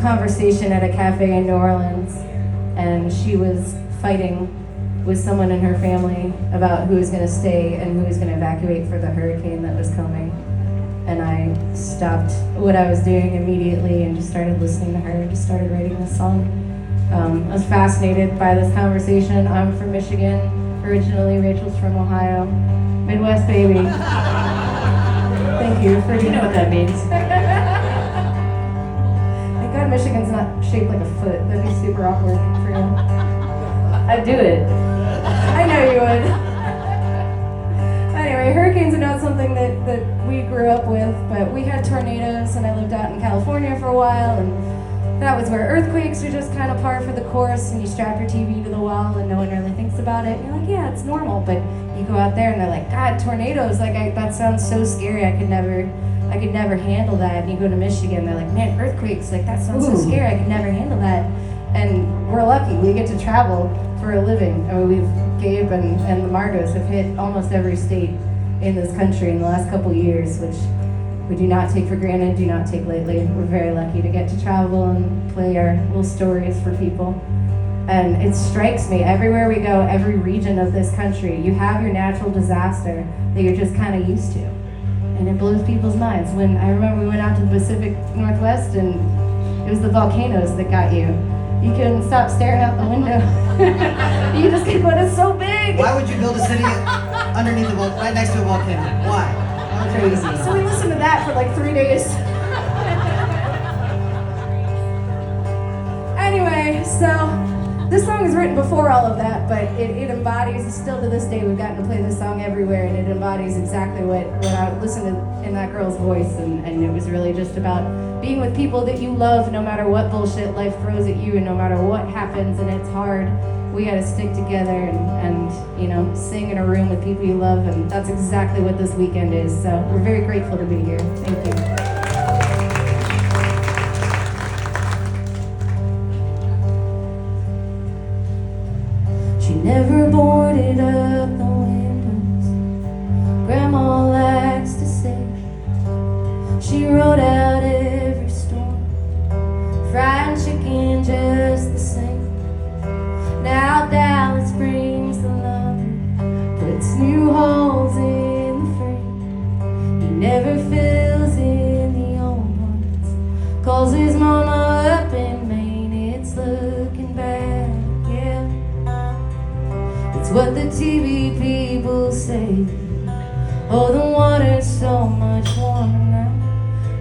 conversation at a cafe in New Orleans, and she was fighting with someone in her family about who was going to stay and who was going to evacuate for the hurricane that was coming. And I stopped what I was doing immediately and just started listening to her and just started writing this song. I was fascinated by this conversation. I'm from Michigan, originally. Rachel's from Ohio. Midwest baby. Thank you for You know what that means. Thank God Michigan's not shaped like a foot. That'd be super awkward for you. I'd do it. I know you would. Anyway, hurricanes are not something that we grew up with, but we had tornadoes, and I lived out in California for a while, and that was where earthquakes are just kind of par for the course, and you strap your TV to the wall and no one really thinks about it. And you're like, yeah, it's normal, but you go out there and they're like, God, tornadoes, that sounds so scary, I could never handle that. And you go to Michigan, they're like, man, earthquakes, that sounds so scary, I could never handle that. And we're lucky, we get to travel for a living. I mean, Gabe and the Margos have hit almost every state in this country in the last couple years, which we do not take for granted, do not take lightly. We're very lucky to get to travel and play our little stories for people. And it strikes me, everywhere we go, every region of this country, you have your natural disaster that you're just kind of used to. And it blows people's minds. When I remember we went out to the Pacific Northwest and it was the volcanoes that got you. You couldn't stop staring out the window. You just get, but it's so big. Why would you build a city underneath right next to a volcano? Why? Crazy. So we listened to that for like 3 days. Anyway, so this song was written before all of that, but it embodies, still to this day, we've gotten to play this song everywhere, and it embodies exactly what I listened to in that girl's voice, and it was really just about being with people that you love no matter what bullshit life throws at you and no matter what happens, and it's hard. We gotta stick together and sing in a room with people you love, and that's exactly what this weekend is. So we're very grateful to be here. Thank you. She never boarded up the windows, Grandma likes to say. She wrote out every storm, fried chicken just the same. Now Dallas brings the lumber, puts new holes in the frame. He never fills in the old ones, calls his mama up in Maine. It's looking bad, yeah. It's what the TV people say. Oh, the water's so much warmer now,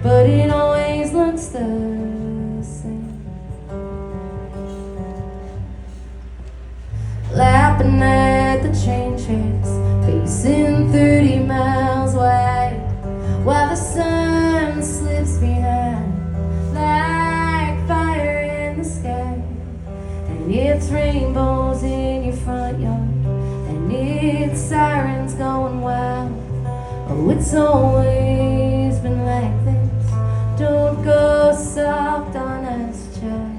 but it always looks the same. Lapping at the train tracks, pacing 30 miles wide, while the sun slips behind like fire in the sky. And it's rainbows in your front yard, and it's sirens going wild. Oh, it's always been like this. Don't go soft on us, child.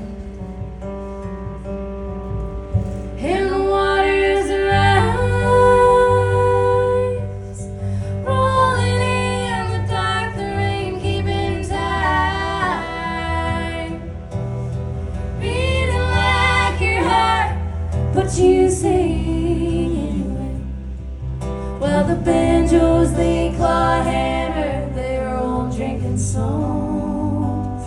And the waters rise, rolling in the dark, the rain keeping time, beating like your heart, but you sing anyway. Well, the banjos, they claw hammer their old drinking songs,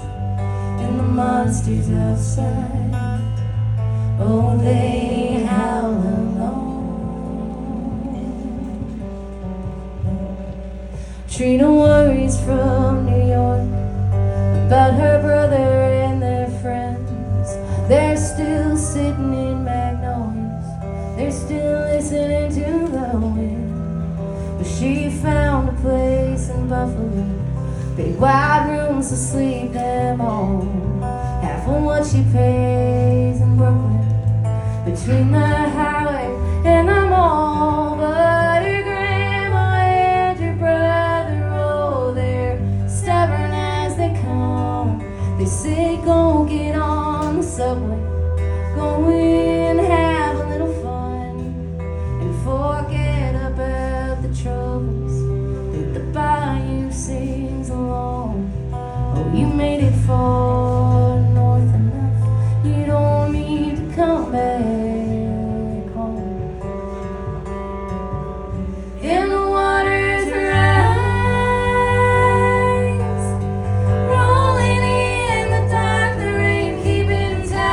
and the monsters outside, oh, they howl alone. Trina worries from New York about her brother and their friends. They're still sitting in magnolias, they're still listening to the wind. But she found a place in Buffalo, big wide rooms to sleep them all, half of what she pays in Brooklyn, between the highway and the mall. But her grandma and her brother, oh, they're stubborn as they come. They say go get on the subway, go in, have a little fun, and forget about the troubles that the bayou sings along. Oh, you made it far north. In